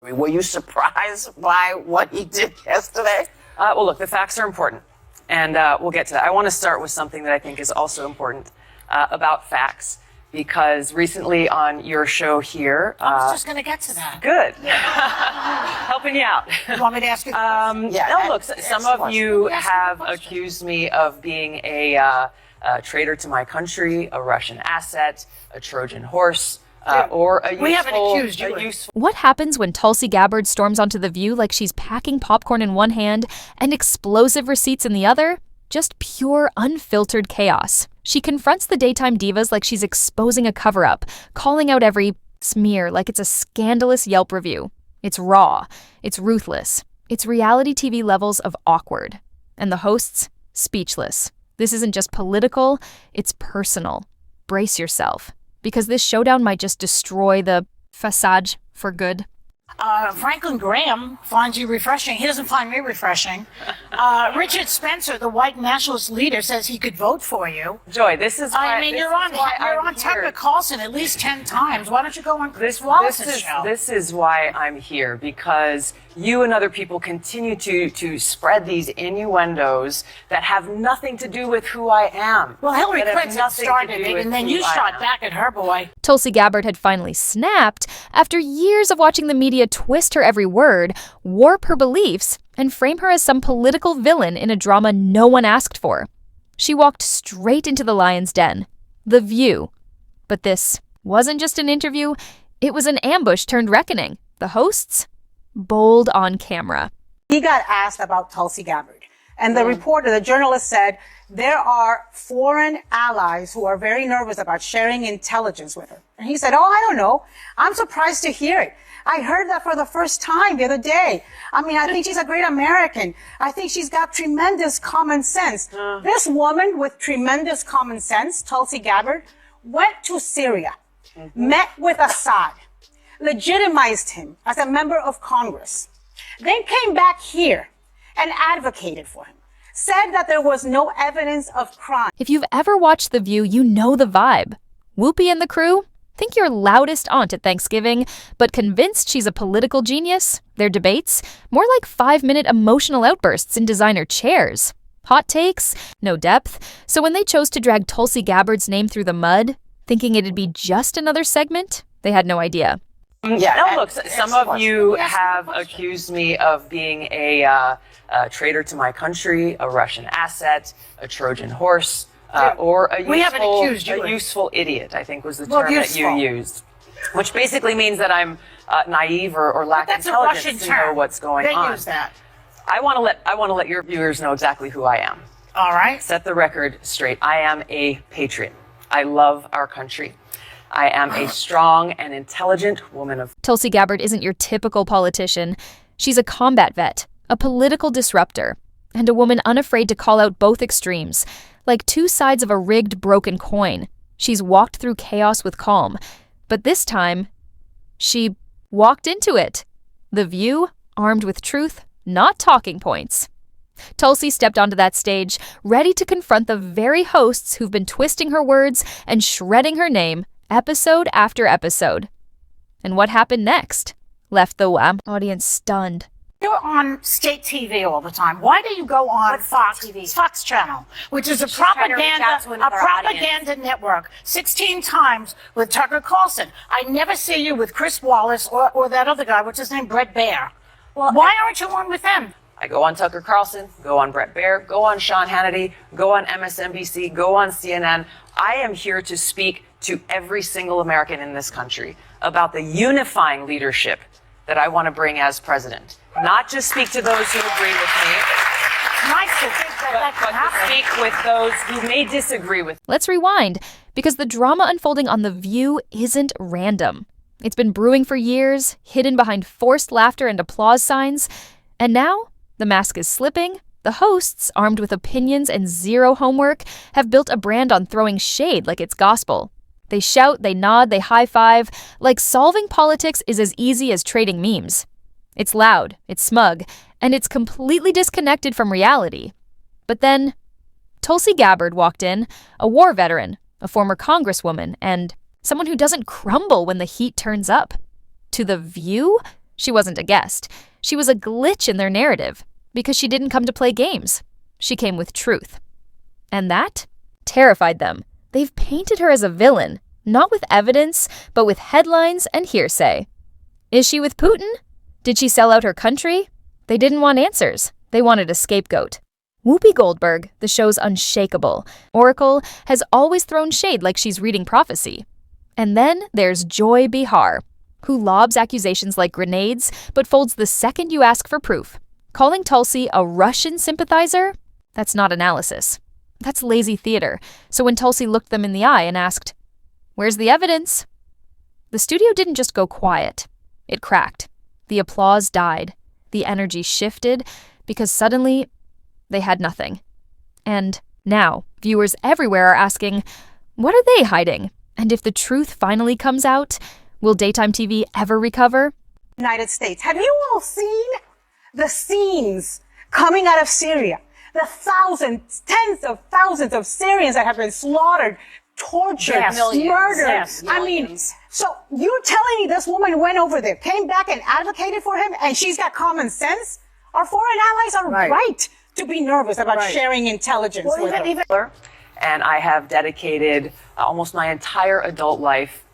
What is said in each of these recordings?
Were you surprised by what he did yesterday? Well, look, the facts are important, and we'll get to that. I want to start with something that I think is also important about facts, because recently on your show here... I was just going to get to that. Good. Helping you out. You want me to ask you the question? No, look, some of you have accused me of being a traitor to my country, a Russian asset, a Trojan horse, or a We haven't accused you. What happens when Tulsi Gabbard storms onto The View like she's packing popcorn in one hand and explosive receipts in the other? Just pure, unfiltered chaos. She confronts the daytime divas like she's exposing a cover-up, calling out every smear like it's a scandalous Yelp review. It's raw. It's ruthless. It's reality TV levels of awkward. And the hosts, speechless. This isn't just political, it's personal. Brace yourself, because this showdown might just destroy the facade for good. Franklin Graham finds you refreshing. He doesn't find me refreshing. Richard Spencer, the white nationalist leader, says he could vote for you. Joy, this is why... You're on Tucker Carlson at least 10 times. Why don't you go on Chris Wallace's show? This is why I'm here, because you and other people continue to spread these innuendos that have nothing to do with who I am. Well, Hillary Clinton started it, and then you shot back at her, boy. Tulsi Gabbard had finally snapped after years of watching the media twist her every word, warp her beliefs, and frame her as some political villain in a drama no one asked for. She walked straight into the lion's den, The View. But this wasn't just an interview, it was an ambush turned reckoning. The hosts? Bold on camera. He got asked about Tulsi Gabbard, and the journalist said, there are foreign allies who are very nervous about sharing intelligence with her. And he said, oh, I don't know. I'm surprised to hear it. I heard that for the first time the other day. I mean, I think she's a great American. I think she's got tremendous common sense. This woman with tremendous common sense, Tulsi Gabbard, went to Syria, met with Assad, legitimized him as a member of Congress, then came back here and advocated for him, said that there was no evidence of crime. If you've ever watched The View, you know the vibe. Whoopi and the crew? Think your loudest aunt at Thanksgiving, but convinced she's a political genius? Their debates? More like 5-minute emotional outbursts in designer chairs. Hot takes? No depth. So when they chose to drag Tulsi Gabbard's name through the mud, thinking it'd be just another segment, they had no idea. No, look, some of you have accused me of being a traitor to my country, a Russian asset, a Trojan horse, or a useful idiot, I think was the term that you used, which basically means that I'm naive or lack intelligence to know what's going on. They use that. I want to let your viewers know exactly who I am. All right. Set the record straight. I am a patriot. I love our country. I am a strong and intelligent woman of... Tulsi Gabbard isn't your typical politician. She's a combat vet, a political disruptor, and a woman unafraid to call out both extremes. Like two sides of a rigged, broken coin. She's walked through chaos with calm. But this time, she walked into it. The View, armed with truth, not talking points. Tulsi stepped onto that stage, ready to confront the very hosts who've been twisting her words and shredding her name, episode after episode. And what happened next left the audience stunned. You're on state TV all the time. Why do you go on Fox TV? Fox Channel, which is a propaganda network, 16 times with Tucker Carlson. I never see you with Chris Wallace or that other guy, what's his name, Bret Baier. Well, why aren't you on with them? I go on Tucker Carlson, go on Bret Baier, go on Sean Hannity, go on MSNBC, go on CNN. I am here to speak to every single American in this country about the unifying leadership that I want to bring as president. Not just speak to those who agree with me, Nice to think that but to speak with those who may disagree with me. Let's rewind, because the drama unfolding on The View isn't random. It's been brewing for years, hidden behind forced laughter and applause signs, and now the mask is slipping. The hosts, armed with opinions and zero homework, have built a brand on throwing shade like it's gospel. They shout, they nod, they high-five, like solving politics is as easy as trading memes. It's loud, it's smug, and it's completely disconnected from reality. But then, Tulsi Gabbard walked in, a war veteran, a former congresswoman, and someone who doesn't crumble when the heat turns up. To The View, She wasn't a guest. She was a glitch in their narrative because she didn't come to play games. She came with truth. And that terrified them. They've painted her as a villain, not with evidence, but with headlines and hearsay. Is she with Putin? Did she sell out her country? They didn't want answers. They wanted a scapegoat. Whoopi Goldberg, the show's unshakable oracle, has always thrown shade like she's reading prophecy. And then there's Joy Behar, who lobs accusations like grenades, but folds the second you ask for proof. Calling Tulsi a Russian sympathizer? That's not analysis. That's lazy theater. So when Tulsi looked them in the eye and asked, "Where's the evidence?" The studio didn't just go quiet. It cracked. The applause died. The energy shifted because suddenly they had nothing. And now viewers everywhere are asking, what are they hiding? And if the truth finally comes out, will daytime TV ever recover? United States. Have you all seen the scenes coming out of Syria? The thousands, tens of thousands of Syrians that have been slaughtered, tortured, murdered. Yes, I mean, so you're telling me this woman went over there, came back and advocated for him, and she's got common sense? Our foreign allies are right to be nervous about sharing intelligence with them. And I have dedicated almost my entire adult life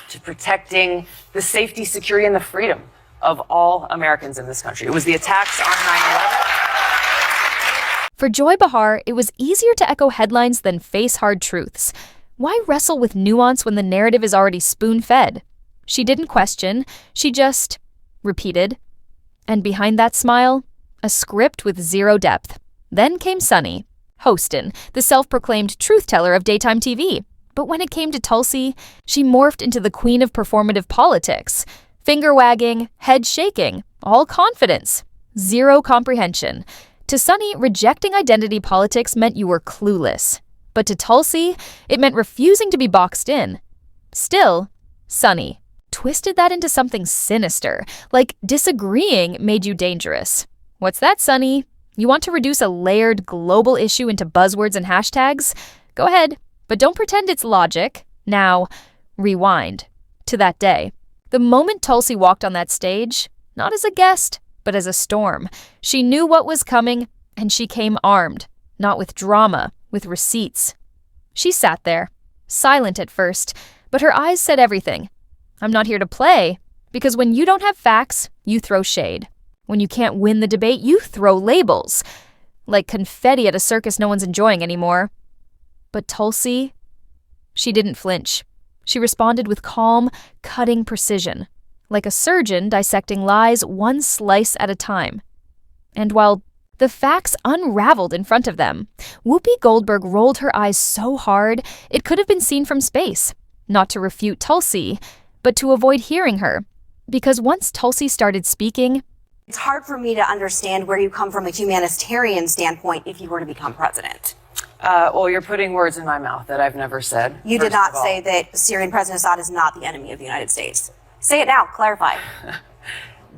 to protecting the safety, security, and the freedom of all Americans in this country. It was the attacks on 9/11. For Joy Behar, it was easier to echo headlines than face hard truths. Why wrestle with nuance when the narrative is already spoon-fed? She didn't question, she just repeated. And behind that smile, a script with zero depth. Then came Sunny, Hostin, the self-proclaimed truth-teller of daytime TV. But when it came to Tulsi, she morphed into the queen of performative politics. Finger-wagging, head-shaking, all confidence, zero comprehension. To Sunny, rejecting identity politics meant you were clueless. But to Tulsi, it meant refusing to be boxed in. Still, Sunny twisted that into something sinister, like disagreeing made you dangerous. What's that, Sunny? You want to reduce a layered global issue into buzzwords and hashtags? Go ahead, but don't pretend it's logic. Now, rewind to that day. The moment Tulsi walked on that stage, not as a guest, but as a storm. She knew what was coming, and she came armed, not with drama, with receipts. She sat there, silent at first, but her eyes said everything. I'm not here to play, because when you don't have facts, you throw shade. When you can't win the debate, you throw labels. Like confetti at a circus no one's enjoying anymore. But Tulsi, she didn't flinch. She responded with calm, cutting precision, like a surgeon dissecting lies one slice at a time. And while the facts unraveled in front of them, Whoopi Goldberg rolled her eyes so hard it could have been seen from space, not to refute Tulsi, but to avoid hearing her. Because once Tulsi started speaking, it's hard for me to understand where you come from a humanitarian standpoint if you were to become president. Well, you're putting words in my mouth that I've never said. You did not say that Syrian President Assad is not the enemy of the United States. Say it now, clarify.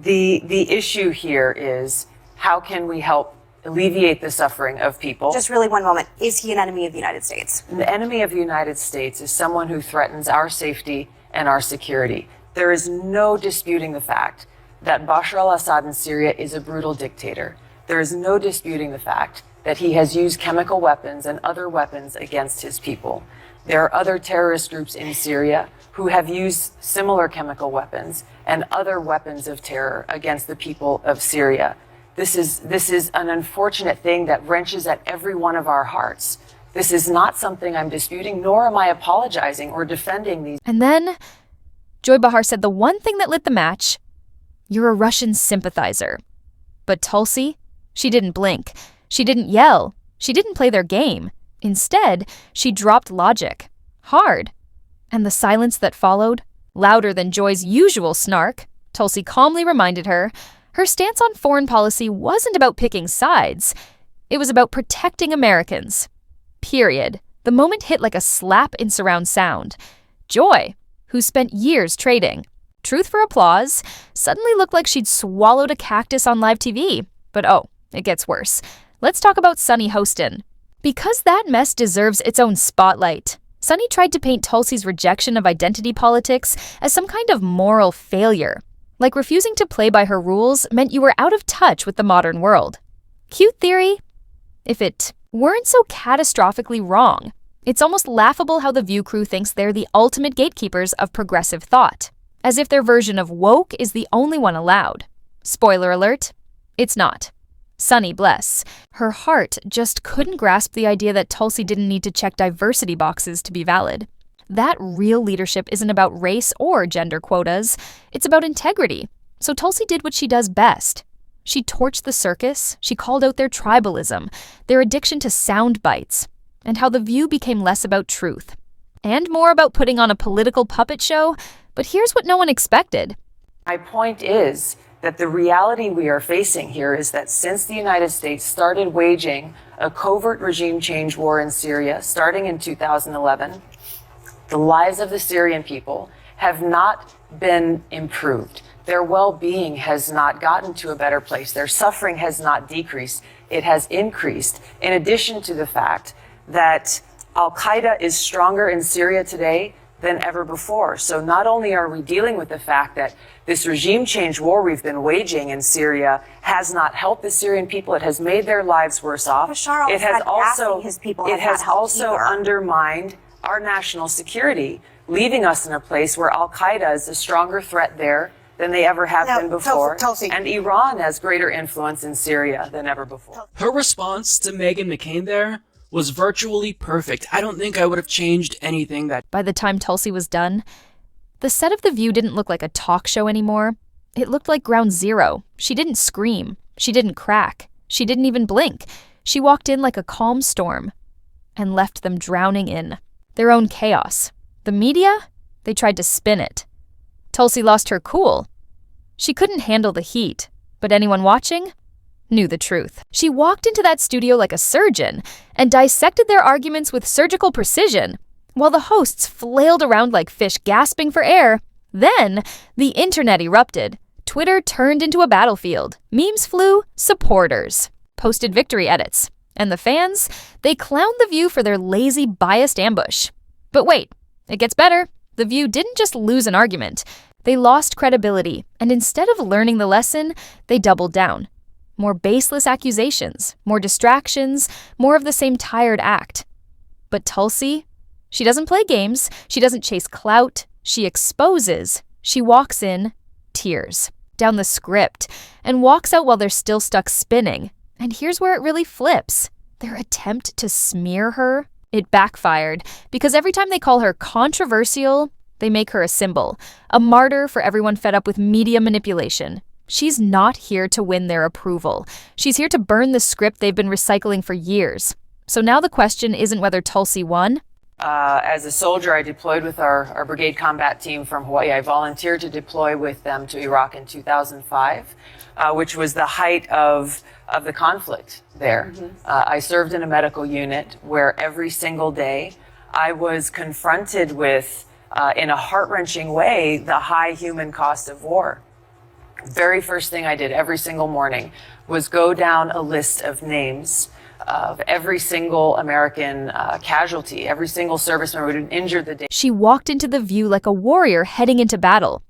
The issue here is how can we help alleviate the suffering of people? Just really one moment. Is he an enemy of the United States? The enemy of the United States is someone who threatens our safety and our security. There is no disputing the fact that Bashar al-Assad in Syria is a brutal dictator. There is no disputing the fact that he has used chemical weapons and other weapons against his people. There are other terrorist groups in Syria who have used similar chemical weapons and other weapons of terror against the people of Syria. This is an unfortunate thing that wrenches at every one of our hearts. This is not something I'm disputing, nor am I apologizing or defending these. And then Joy Behar said the one thing that lit the match: you're a Russian sympathizer. But Tulsi, she didn't blink. She didn't yell. She didn't play their game. Instead, she dropped logic. Hard. And the silence that followed, louder than Joy's usual snark, Tulsi calmly reminded her, her stance on foreign policy wasn't about picking sides. It was about protecting Americans. Period. The moment hit like a slap in surround sound. Joy, who spent years trading truth for applause, suddenly looked like she'd swallowed a cactus on live TV. But oh, it gets worse. Let's talk about Sunny Hostin. Because that mess deserves its own spotlight, Sunny tried to paint Tulsi's rejection of identity politics as some kind of moral failure. Like refusing to play by her rules meant you were out of touch with the modern world. Cute theory? If it weren't so catastrophically wrong. It's almost laughable how the View crew thinks they're the ultimate gatekeepers of progressive thought, as if their version of woke is the only one allowed. Spoiler alert, it's not. Sunny bless. Her heart just couldn't grasp the idea that Tulsi didn't need to check diversity boxes to be valid. That real leadership isn't about race or gender quotas, it's about integrity. So Tulsi did what she does best. She torched the circus, she called out their tribalism, their addiction to sound bites, and how the View became less about truth, and more about putting on a political puppet show. But here's what no one expected. My point is that the reality we are facing here is that since the United States started waging a covert regime change war in Syria, starting in 2011, the lives of the Syrian people have not been improved. Their well-being has not gotten to a better place. Their suffering has not decreased. It has increased. In addition to the fact that Al-Qaeda is stronger in Syria today than ever before. So not only are we dealing with the fact that this regime change war we've been waging in Syria has not helped the Syrian people, it has made their lives worse off. It has also undermined our national security, leaving us in a place where Al-Qaeda is a stronger threat there than they ever have been before, and Iran has greater influence in Syria than ever before. Her response to Meghan McCain there was virtually perfect. I don't think I would have changed anything that... By the time Tulsi was done, the set of The View didn't look like a talk show anymore. It looked like ground zero. She didn't scream. She didn't crack. She didn't even blink. She walked in like a calm storm and left them drowning in their own chaos. The media? They tried to spin it. Tulsi lost her cool. She couldn't handle the heat, but anyone watching knew the truth. She walked into that studio like a surgeon and dissected their arguments with surgical precision, while the hosts flailed around like fish gasping for air. Then, the internet erupted. Twitter turned into a battlefield. Memes flew, supporters posted victory edits. And the fans, they clowned The View for their lazy, biased ambush. But wait, it gets better. The View didn't just lose an argument. They lost credibility, and instead of learning the lesson, they doubled down. More baseless accusations, more distractions, more of the same tired act. But Tulsi, she doesn't play games, she doesn't chase clout, she exposes. She walks in, tears, down the script, and walks out while they're still stuck spinning. And here's where it really flips. Their attempt to smear her, it backfired, because every time they call her controversial, they make her a symbol, a martyr for everyone fed up with media manipulation. She's not here to win their approval. She's here to burn the script they've been recycling for years. So now the question isn't whether Tulsi won. As a soldier, I deployed with our brigade combat team from Hawaii. I volunteered to deploy with them to Iraq in 2005, which was the height of the conflict there. I served in a medical unit where every single day I was confronted with, in a heart-wrenching way, the high human cost of war. Very first thing I did every single morning was go down a list of names of every single American casualty, every single service member who had been injured the day. She walked into The View like a warrior heading into battle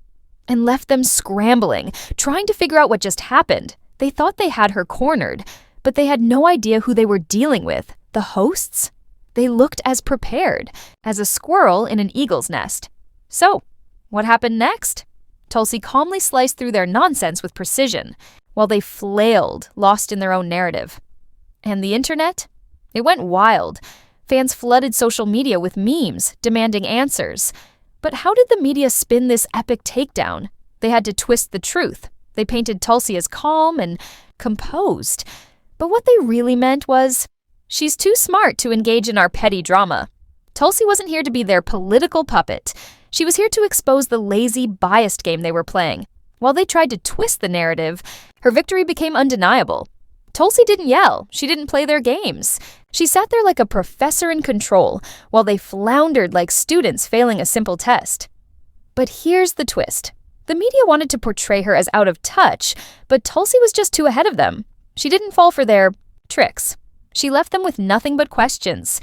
and left them scrambling, trying to figure out what just happened. They thought they had her cornered, but they had no idea who they were dealing with. The hosts? They looked as prepared as a squirrel in an eagle's nest. So, what happened next? Tulsi calmly sliced through their nonsense with precision, while they flailed, lost in their own narrative. And the internet? It went wild. Fans flooded social media with memes, demanding answers. But how did the media spin this epic takedown? They had to twist the truth. They painted Tulsi as calm and composed. But what they really meant was, she's too smart to engage in our petty drama. Tulsi wasn't here to be their political puppet. She was here to expose the lazy, biased game they were playing. While they tried to twist the narrative, her victory became undeniable. Tulsi didn't yell. She didn't play their games. She sat there like a professor in control, while they floundered like students failing a simple test. But here's the twist. The media wanted to portray her as out of touch, but Tulsi was just too ahead of them. She didn't fall for their tricks. She left them with nothing but questions.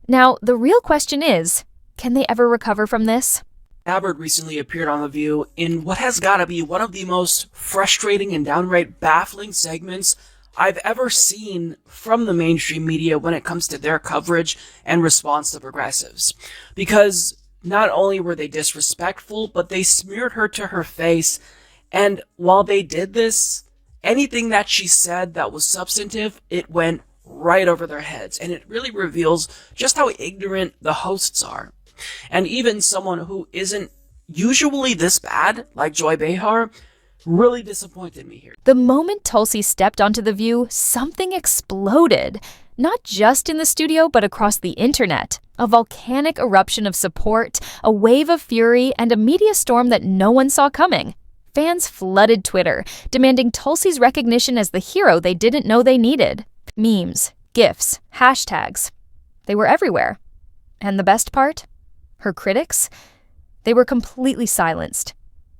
Now, the real question is, can they ever recover from this? Gabbard recently appeared on The View in what has got to be one of the most frustrating and downright baffling segments I've ever seen from the mainstream media when it comes to their coverage and response to progressives. Because not only were they disrespectful, but they smeared her to her face, and while they did this, anything that she said that was substantive, it went right over their heads, and it really reveals just how ignorant the hosts are. And even someone who isn't usually this bad, like Joy Behar, really disappointed me here. The moment Tulsi stepped onto The View, something exploded. Not just in the studio, but across the internet. A volcanic eruption of support, a wave of fury, and a media storm that no one saw coming. Fans flooded Twitter, demanding Tulsi's recognition as the hero they didn't know they needed. Memes, GIFs, hashtags. They were everywhere. And the best part? Her critics? They were completely silenced.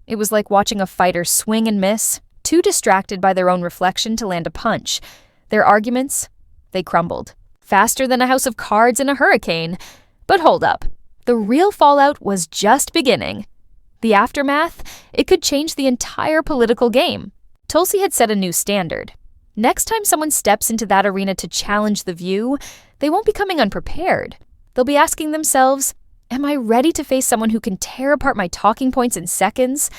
It was like watching a fighter swing and miss, too distracted by their own reflection to land a punch. Their arguments? They crumbled. Faster than a house of cards in a hurricane. But hold up. The real fallout was just beginning. The aftermath? It could change the entire political game. Tulsi had set a new standard. Next time someone steps into that arena to challenge The View, they won't be coming unprepared. They'll be asking themselves, am I ready to face someone who can tear apart my talking points in seconds?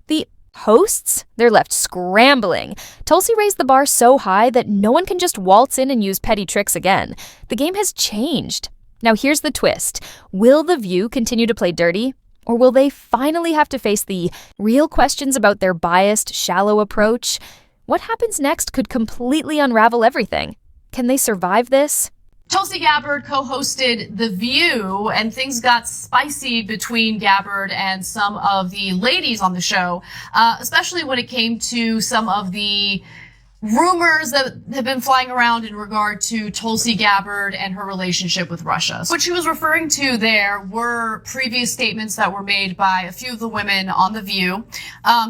The hosts? They're left scrambling. Tulsi raised the bar so high that no one can just waltz in and use petty tricks again. The game has changed. Now here's the twist. Will The View continue to play dirty? Or will they finally have to face the real questions about their biased, shallow approach? What happens next could completely unravel everything. Can they survive this? Tulsi Gabbard co-hosted The View, and things got spicy between Gabbard and some of the ladies on the show, especially when it came to some of the rumors that have been flying around in regard to Tulsi Gabbard and her relationship with Russia. What she was referring to there were previous statements that were made by a few of the women on The View.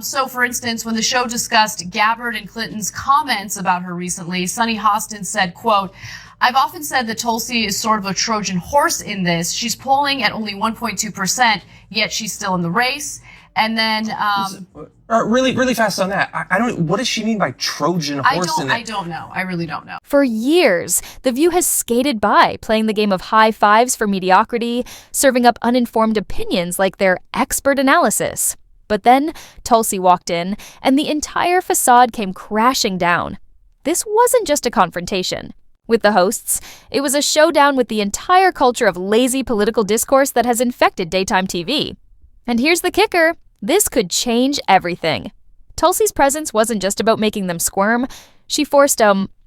So, for instance, when the show discussed Gabbard and Clinton's comments about her recently, Sunny Hostin said, quote, I've often said that Tulsi is sort of a Trojan horse in this. She's polling at only 1.2%, yet she's still in the race. And then, really fast on that. I don't. What does she mean by Trojan horse? I don't know. I really don't know. For years, The View has skated by, playing the game of high fives for mediocrity, serving up uninformed opinions like their expert analysis. But then Tulsi walked in, and the entire facade came crashing down. This wasn't just a confrontation. With the hosts, it was a showdown with the entire culture of lazy political discourse that has infected daytime TV. And here's the kicker. This could change everything. Tulsi's presence wasn't just about making them squirm. She forced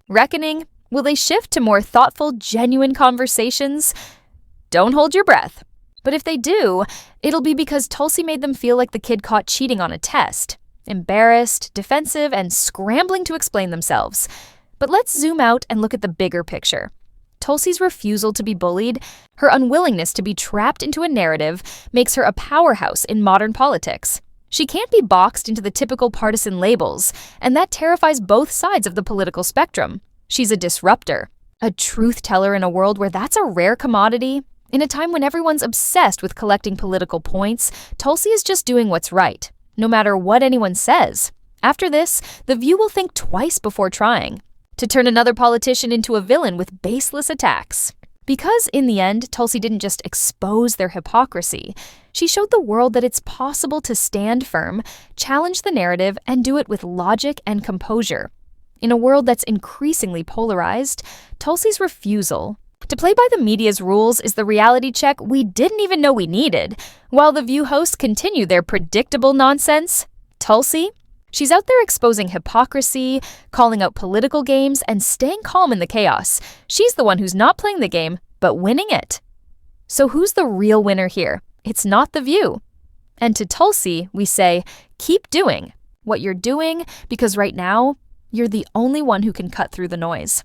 reckoning. Will they shift to more thoughtful, genuine conversations? Don't hold your breath. But if they do, it'll be because Tulsi made them feel like the kid caught cheating on a test. Embarrassed, defensive, and scrambling to explain themselves. But let's zoom out and look at the bigger picture. Tulsi's refusal to be bullied, her unwillingness to be trapped into a narrative, makes her a powerhouse in modern politics. She can't be boxed into the typical partisan labels, and that terrifies both sides of the political spectrum. She's a disruptor, a truth teller in a world where that's a rare commodity. In a time when everyone's obsessed with collecting political points, Tulsi is just doing what's right, no matter what anyone says. After this, The View will think twice before trying to turn another politician into a villain with baseless attacks. Because in the end, Tulsi didn't just expose their hypocrisy. She showed the world that it's possible to stand firm, challenge the narrative, and do it with logic and composure. In a world that's increasingly polarized, Tulsi's refusal to play by the media's rules is the reality check we didn't even know we needed. While The View hosts continue their predictable nonsense, Tulsi, she's out there exposing hypocrisy, calling out political games, and staying calm in the chaos. She's the one who's not playing the game, but winning it. So who's the real winner here? It's not The View. And to Tulsi, we say, keep doing what you're doing, because right now, you're the only one who can cut through the noise.